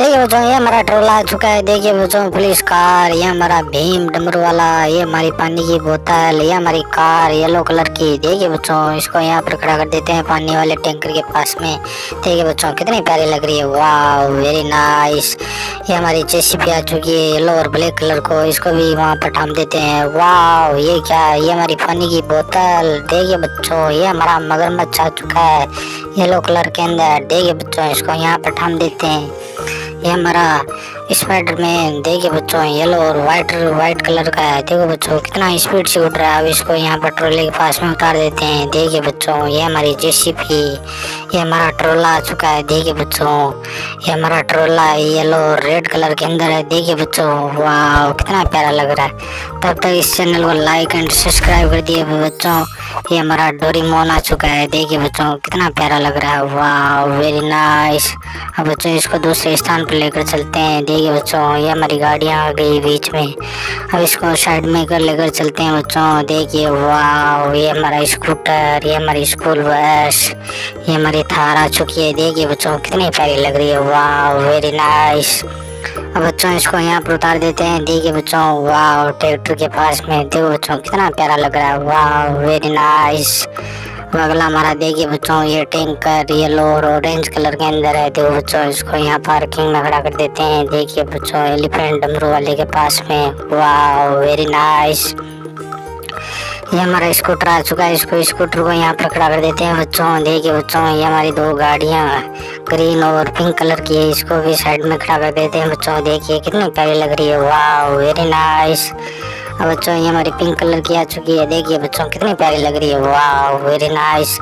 देखिए बच्चों, ये हमारा ट्रोला आ चुका है। देखिए बच्चों, पुलिस कार, ये हमारा भीम डमरू वाला, ये हमारी पानी की बोतल, ये हमारी कार येलो कलर की। देखिए बच्चों, इसको यहाँ पर खड़ा कर देते हैं पानी वाले टैंकर के पास में। देखिए बच्चों, कितनी प्यारी लग रही है, वाह वेरी नाइस। ये हमारी जेसीबी आ चुकी है येलो और ब्लैक कलर को, इसको भी वहाँ पर थाम देते हैं। वाह ये क्या है, ये हमारी पानी की बोतल। देखिए बच्चों, ये हमारा मगरमच्छ आ चुका है येलो कलर के अंदर। देखिए बच्चों, इसको यहाँ पर थाम देते हैं। ये हमारा स्पाइडरमैन, देखिए बच्चों, येलो और वाइट कलर का है। देखो बच्चों, कितना स्पीड से उड़ रहा है। अब इसको यहाँ पर ट्रोले के पास में उतार देते हैं। देखिए बच्चों, ये हमारी जेसीबी, ये हमारा ट्रोला आ चुका है। देखिए बच्चों, ये हमारा ट्रोला येलो और रेड कलर के अंदर है। देखिए बच्चों, वाह कितना प्यारा लग रहा है। तब तक इस चैनल को लाइक एंड सब्सक्राइब कर दिए बच्चों। ये हमारा डोरेमोन आ चुका है। देखिए बच्चों, कितना प्यारा लग रहा है, वाह वेरी नाइस। अब बच्चों, इसको दूसरे स्थान पर लेकर चलते हैं। देखिए बच्चों, ये हमारी गाड़ियाँ आ गई बीच में। अब इसको साइड में कर लेकर चलते हैं बच्चों। देखिए वाह, ये हमारा स्कूटर, ये हमारी स्कूल बस, ये हमारी थार आ चुकी है। देखिए बच्चों, कितनी प्यारी लग रही है, वाह वेरी नाइस। अब बच्चों, इसको यहाँ पर उतार देते हैं। देखिए बच्चों, वाह ट्रैक्टर के पास में। देखो बच्चों, कितना प्यारा लग रहा है, वाह वेरी नाइस। अगला हमारा देखिए बच्चों, ये टैंकर येलो और ऑरेंज कलर के अंदर है। देखो बच्चों, इसको यहाँ पार्किंग में खड़ा कर देते हैं। देखिए बच्चों, एलिफेंट डमरू वाले के पास में, वाह वेरी नाइस। ये हमारा स्कूटर आ चुका है। इसको स्कूटर को यहाँ पर खड़ा कर देते हैं बच्चों। देखिए बच्चों, ये हमारी दो गाड़ियाँ ग्रीन और पिंक कलर की है। इसको भी साइड में खड़ा कर देते हैं बच्चों। देखिए कितनी प्यारी लग रही है, वाह वेरी नाइस। अब बच्चों, ये हमारी पिंक कलर की आ चुकी है। देखिए बच्चों, कितनी प्यारी लग रही है, वाह वेरी नाइस।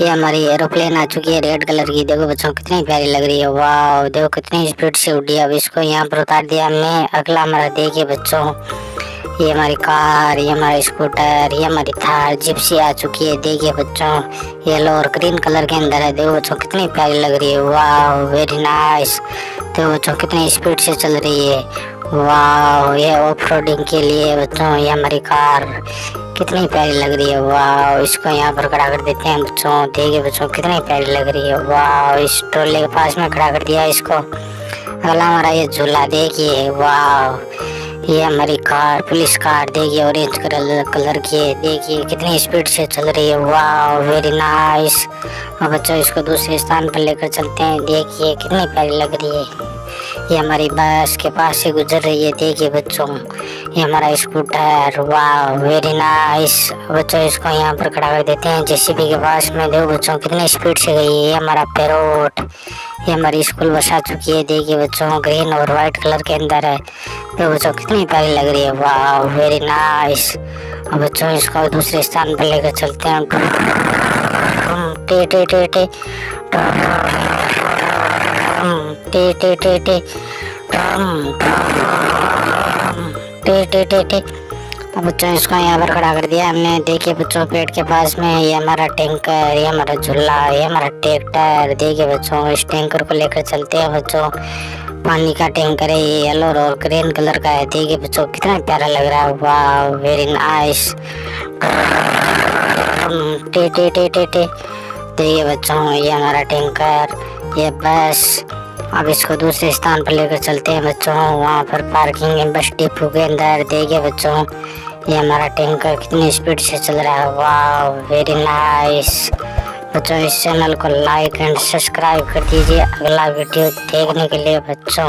ये हमारी एरोप्लेन आ चुकी है रेड कलर की। देखो बच्चों, कितनी प्यारी लग रही है, वाह देखो कितनी स्पीड से उड़ी। अब इसको यहाँ पर उतार दिया हमने। अगला हमारा देखिए बच्चों, ये हमारी कार, ये हमारा स्कूटर, ये हमारी थार जिप्सी आ चुकी है। देखिए बच्चों, येलो और ग्रीन कलर के अंदर है। देखो बच्चों, कितनी प्यारी लग रही है, वाह वेरी नाइस। देखो बच्चों, कितनी स्पीड से चल रही है, वाह। ये ऑफ रोडिंग के लिए बच्चों, ये हमारी कार कितनी प्यारी लग रही है, वाह। इसको यहाँ पर खड़ा कर देते हैं बच्चों। देखिए बच्चों, कितनी प्यारी लग रही है, वाह। इस ट्रोले के पास में खड़ा कर दिया इसको। अगला हमारा ये झूला देखिए, वाह। ये हमारी कार पुलिस कार, देखिए ऑरेंज कलर की है। देखिए कितनी स्पीड से चल रही है, वाह वेरी नाइस। और बच्चों, इसको दूसरे स्थान पर लेकर चलते हैं। देखिए कितनी प्यारी लग रही है। ये हमारी बस के पास से गुजर रही है। देखिए बच्चों, ये हमारा स्कूटर, वाह वेरी नाइस। बच्चों, इसको यहाँ पर खड़ा कर देते हैं जेसीबी के पास में। देखो बच्चों, कितनी स्पीड से गई है। ये हमारा पैरोट, ये हमारी स्कूल बस आ चुकी है। देखिए बच्चों, ग्रीन और वाइट कलर के अंदर है। देखो बच्चों, कितनी प्यारी लग रही है, वाह वेरी नाइस। और बच्चों, इसको दूसरे स्थान पर लेकर चलते हैं। टे टे टे टे टे टे टे टे टे टे टे टे। अब बच्चों, इसको यहाँ पर खड़ा कर दिया हमने। देखिए बच्चों, पेड़ के पास में ये हमारा टैंकर, ये हमारा झूला, ये हमारा ट्रैक्टर। देखिए बच्चों, इस टैंकर को लेकर चलते हैं बच्चों। पानी का टैंकर है, ये येलो और ग्रीन कलर का है। देखिए बच्चों, कितना प्यारा लग रहा है, वाह वेरी नाइस। टे टे टे टे टे। देखिए बच्चों, ये हमारा टैंकर, ये बस। अब इसको दूसरे स्थान पर लेकर चलते हैं बच्चों। वहाँ पर पार्किंग है बस डिपो के अंदर। देखिए बच्चों, ये हमारा टैंकर कितनी स्पीड से चल रहा है, वाह वेरी नाइस। बच्चों, इस चैनल को लाइक एंड सब्सक्राइब कर दीजिए अगला वीडियो देखने के लिए बच्चों।